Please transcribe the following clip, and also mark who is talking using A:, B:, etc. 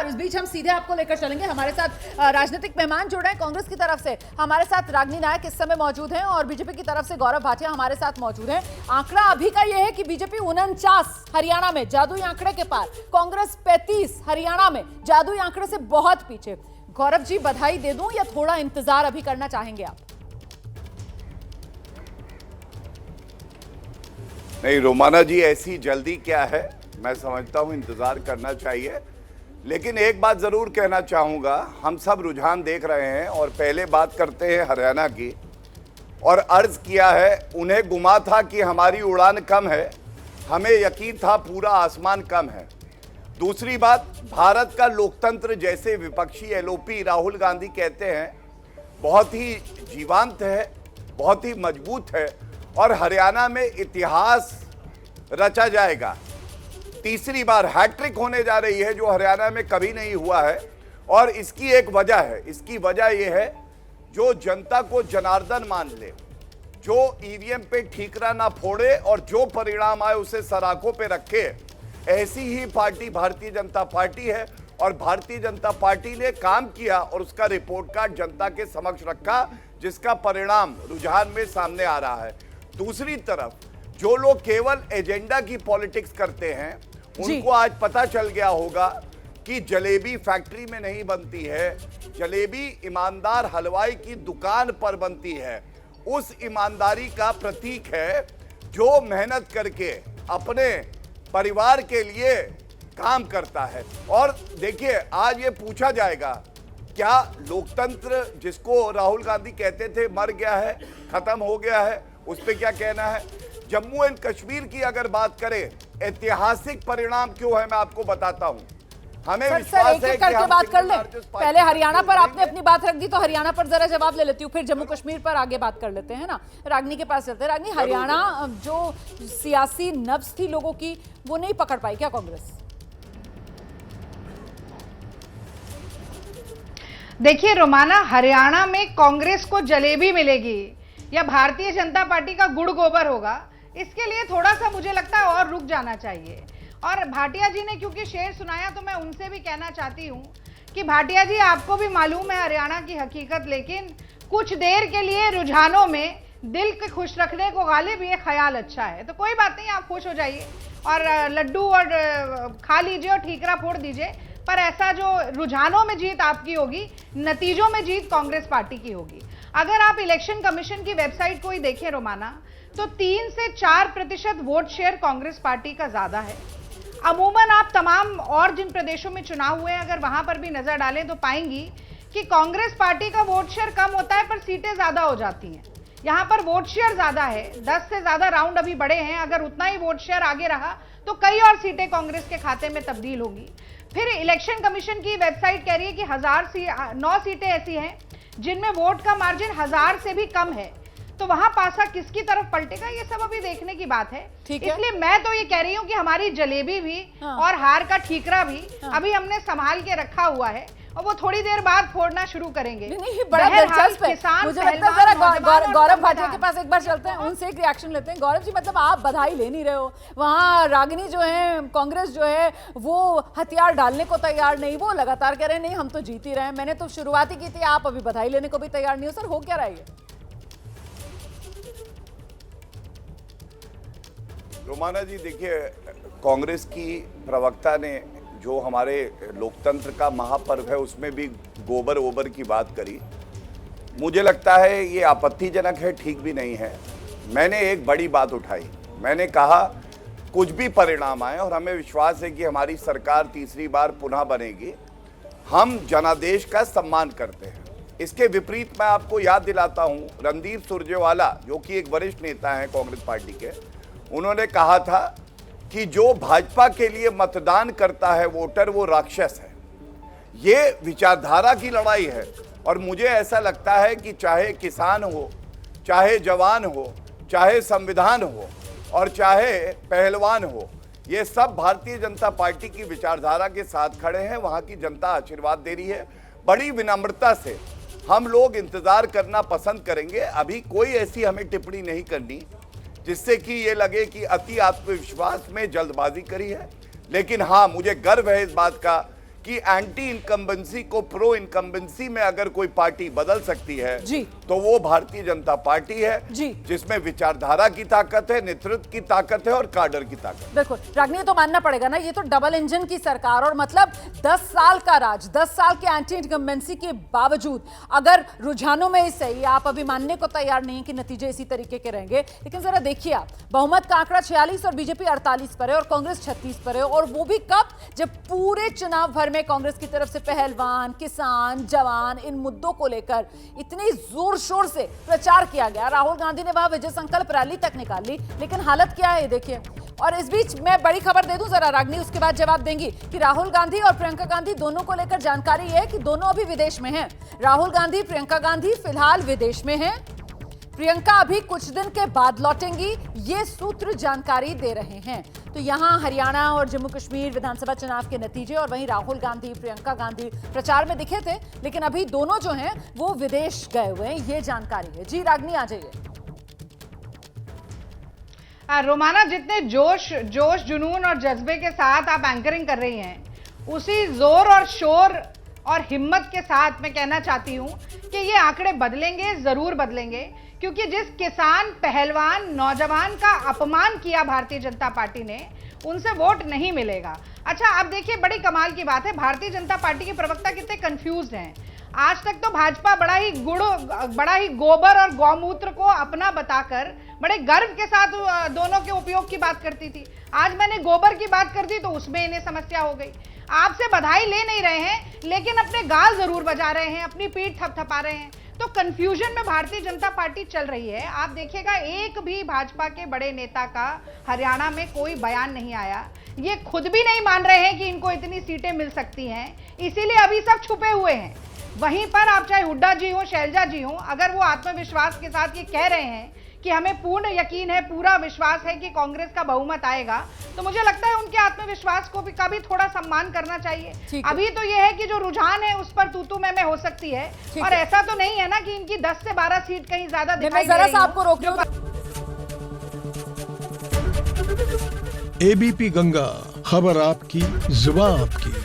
A: और इस बीच हम सीधे आपको लेकर चलेंगे। हमारे साथ राजनीतिक मेहमान जुड़ रहे हैं कांग्रेस की तरफ से। हमारे साथ रागिनी नायक इस समय मौजूद हैं और बीजेपी की तरफ से गौरव भाटिया हमारे साथ मौजूद हैं। आंकड़ा अभी का यह है कि बीजेपी 49 हरियाणा में जादुई आंकड़े के पार, कांग्रेस 35 हरियाणा में जादुई आंकड़े से बहुत पीछे। गौरव जी, बधाई दे दूं या थोड़ा इंतजार अभी करना चाहेंगे आप?
B: नहीं रोमाना जी, ऐसी जल्दी क्या है, मैं समझता हूं इंतजार करना चाहिए। लेकिन एक बात जरूर कहना चाहूंगा, हम सब रुझान देख रहे हैं और पहले बात करते हैं हरियाणा की। और अर्ज किया है, उन्हें गुमा था कि हमारी उड़ान कम है, हमें यकीन था पूरा आसमान कम है। दूसरी बात, भारत का लोकतंत्र जैसे विपक्षी एलओपी राहुल गांधी कहते हैं बहुत ही जीवंत है, बहुत ही मजबूत है और हरियाणा में इतिहास रचा जाएगा। तीसरी बार हैट्रिक होने जा रही है जो हरियाणा में कभी नहीं हुआ है। और इसकी एक वजह है, इसकी वजह यह है जो जनता को जनार्दन मान ले, जो ईवीएम पे ठीकरा ना फोड़े और जो परिणाम आए उसे सराखों पे रखे, ऐसी ही पार्टी भारतीय जनता पार्टी है। और भारतीय जनता पार्टी ने काम किया और उसका रिपोर्ट कार्ड जनता के समक्ष रखा, जिसका परिणाम रुझान में सामने आ रहा है। दूसरी तरफ जो लोग केवल एजेंडा की पॉलिटिक्स करते हैं, उनको आज पता चल गया होगा कि जलेबी फैक्ट्री में नहीं बनती है, जलेबी ईमानदार हलवाई की दुकान पर बनती है। उस ईमानदारी का प्रतीक है जो मेहनत करके अपने परिवार के लिए काम करता है। और देखिए, आज ये पूछा जाएगा क्या लोकतंत्र जिसको राहुल गांधी कहते थे मर गया है, खत्म हो गया है, उस पर क्या कहना है? जम्मू एंड कश्मीर की अगर बात करें, ऐतिहासिक परिणाम क्यों है मैं आपको बताता हूं। हमें विश्वास है कि
A: करके बात कर ले। पहले हरियाणा पर आपने अपनी बात रख दी तो हरियाणा पर जरा जवाब ले लेती हूँ, फिर जम्मू कश्मीर पर आगे बात कर लेते हैं ना। रागिनी के पास चलते हैं। रागिनी, हरियाणा जो सियासी नब्ज थी लोगों की, वो नहीं पकड़ पाई क्या कांग्रेस?
C: देखिए रोमाना, हरियाणा में कांग्रेस को जलेबी मिलेगी या भारतीय जनता पार्टी का गुड़ गोबर होगा, इसके लिए थोड़ा सा मुझे लगता है और रुक जाना चाहिए। और भाटिया जी ने क्योंकि शेर सुनाया तो मैं उनसे भी कहना चाहती हूँ कि भाटिया जी, आपको भी मालूम है हरियाणा की हकीकत, लेकिन कुछ देर के लिए रुझानों में दिल के खुश रखने को गालिब ये ख्याल अच्छा है। तो कोई बात नहीं, आप खुश हो जाइए और लड्डू और खा लीजिए और ठीकरा फोड़ दीजिए, पर ऐसा जो रुझानों में जीत आपकी होगी, नतीजों में जीत कांग्रेस पार्टी की होगी। अगर आप इलेक्शन कमीशन की वेबसाइट को ही देखें रोमाना, तो 3 से 4% वोट शेयर कांग्रेस पार्टी का ज्यादा है। अमूमन आप तमाम और जिन प्रदेशों में चुनाव हुए हैं, अगर वहां पर भी नजर डालें तो पाएंगी कि कांग्रेस पार्टी का वोट शेयर कम होता है पर सीटें ज्यादा हो जाती हैं। यहां पर वोट शेयर ज्यादा है, 10 से ज्यादा राउंड अभी बड़े हैं। अगर उतना ही वोट शेयर आगे रहा तो कई और सीटें कांग्रेस के खाते में तब्दील होगी। फिर इलेक्शन कमीशन की वेबसाइट कह रही है कि 9 सीटें ऐसी हैं जिनमें वोट का मार्जिन 1000 से भी कम है। तो वहां पासा किसकी तरफ पलटेगा, ये सब अभी देखने की बात है। इसलिए मैं तो ये कह रही हूँ कि हमारी जलेबी भी और हार का ठीकरा भी अभी हमने संभाल के रखा हुआ है और वो थोड़ी देर बाद फोड़ना शुरू करेंगे।
A: नहीं, बड़ा दिलचस्प है। मुझे लगता है जरा गौरव भाटिया के पास एक बार चलते हैं, उनसे एक रिएक्शन लेते हैं। गौरव जी, मतलब आप बधाई ले नहीं रहे हो, वहाँ रागिनी जो है, कांग्रेस जो है, वो हथियार डालने को तैयार नहीं, वो लगातार कह रहे हैं नहीं हम तो जीत ही रहे हैं, मैंने तो शुरुआत ही की थी, आप अभी बधाई लेने को भी तैयार नहीं हो। सर, हो क्या रहा है?
B: रोमाना जी, देखिए, कांग्रेस की प्रवक्ता ने जो हमारे लोकतंत्र का महापर्व है उसमें भी गोबर ओबर की बात करी। मुझे लगता है ये आपत्तिजनक है, ठीक भी नहीं है। मैंने एक बड़ी बात उठाई, मैंने कहा कुछ भी परिणाम आए और हमें विश्वास है कि हमारी सरकार तीसरी बार पुनः बनेगी, हम जनादेश का सम्मान करते हैं। इसके विपरीत मैं आपको याद दिलाता हूँ, रणदीप सुरजेवाला जो कि एक वरिष्ठ नेता हैं कांग्रेस पार्टी के, उन्होंने कहा था कि जो भाजपा के लिए मतदान करता है वोटर, वो राक्षस है। ये विचारधारा की लड़ाई है और मुझे ऐसा लगता है कि चाहे किसान हो, चाहे जवान हो, चाहे संविधान हो और चाहे पहलवान हो, ये सब भारतीय जनता पार्टी की विचारधारा के साथ खड़े हैं। वहाँ की जनता आशीर्वाद दे रही है। बड़ी विनम्रता से हम लोग इंतजार करना पसंद करेंगे। अभी कोई ऐसी हमें टिप्पणी नहीं करनी जिससे कि ये लगे कि अति आत्मविश्वास में जल्दबाजी करी है। लेकिन हाँ, मुझे गर्व है इस बात का कि एंटी इनकम्बेंसी को प्रो इनकम्बेंसी में अगर कोई पार्टी बदल सकती है
A: जी।
B: तो वो भारतीय जनता पार्टी है
A: जी।
B: जिसमें विचारधारा की ताकत है, नेतृत्व की ताकत है और काडर की ताकत।
A: बिल्कुल रागनी, ये तो मानना पड़ेगा ना, ये तो डबल इंजन की सरकार, और मतलब 10 साल का राज, 10 साल के एंटी इनकम्बेंसी के बावजूद अगर रुझानों में ही सही, आप अभी मानने को तैयार नहीं कि नतीजे इसी तरीके के रहेंगे, लेकिन जरा देखिए आप, बहुमत का आंकड़ा 46 और बीजेपी 48 पर है और कांग्रेस 36 पर है, और वो भी कब, जब पूरे चुनाव भर में कांग्रेस की तरफ से पहलवान, किसान, जवान, इन मुद्दों को लेकर इतनी जोर शोर से प्रचार किया गया। राहुल गांधी ने वहां विजय संकल्प रैली तक निकाल ली, लेकिन हालत क्या है देखिए। और इस बीच मैं बड़ी खबर दे दूं जरा रागनी, उसके बाद जवाब देंगी, कि राहुल गांधी और प्रियंका गांधी दोनों को लेकर जानकारी है कि दोनों अभी विदेश में हैं। राहुल गांधी, प्रियंका गांधी फिलहाल विदेश में हैं। प्रियंका अभी कुछ दिन के बाद लौटेंगी, ये सूत्र जानकारी दे रहे हैं। तो यहां हरियाणा और जम्मू कश्मीर विधानसभा चुनाव के नतीजे, और वहीं राहुल गांधी, प्रियंका गांधी प्रचार में दिखे थे, लेकिन अभी दोनों जो हैं वो विदेश गए हुए हैं, ये जानकारी है। जी रागनी, आ जाइए।
C: रोमाना, जितने जोश जुनून और जज्बे के साथ आप एंकरिंग कर रही हैं, उसी जोर और शोर और हिम्मत के साथ मैं कहना चाहती हूं कि ये आंकड़े बदलेंगे, जरूर बदलेंगे, क्योंकि जिस किसान, पहलवान, नौजवान का अपमान किया भारतीय जनता पार्टी ने, उनसे वोट नहीं मिलेगा। अच्छा, अब देखिए, बड़ी कमाल की बात है, भारतीय जनता पार्टी के प्रवक्ता कितने कंफ्यूज्ड हैं। आज तक तो भाजपा बड़ा ही गोबर और गौमूत्र को अपना बताकर बड़े गर्व के साथ दोनों के उपयोग की बात करती थी। आज मैंने गोबर की बात कर दी तो उसमें इन्हें समस्या हो गई। आपसे बधाई ले नहीं रहे हैं, लेकिन अपने गाल जरूर बजा रहे हैं, अपनी पीठ थपथपा रहे हैं। तो कंफ्यूजन में भारतीय जनता पार्टी चल रही है। आप देखिएगा, एक भी भाजपा के बड़े नेता का हरियाणा में कोई बयान नहीं आया। ये खुद भी नहीं मान रहे हैं कि इनको इतनी सीटें मिल सकती हैं, इसीलिए अभी सब छुपे हुए हैं। वहीं पर आप चाहे हुड्डा जी हो, शैलजा जी हो, अगर वो आत्मविश्वास के साथ ये कह रहे हैं कि हमें पूर्ण यकीन है, पूरा विश्वास है कि कांग्रेस का बहुमत आएगा, तो मुझे लगता है उनके आत्मविश्वास को भी कभी थोड़ा सम्मान करना चाहिए। अभी तो ये है कि जो रुझान है उस पर तूतू मैं हो सकती है, और ऐसा तो नहीं है ना कि इनकी 10 से 12 सीट कहीं ज्यादा दिखाई दे रही है।
A: आपको रोक लूं।
D: एबीपी गंगा, खबर आपकी, जुबान आपकी।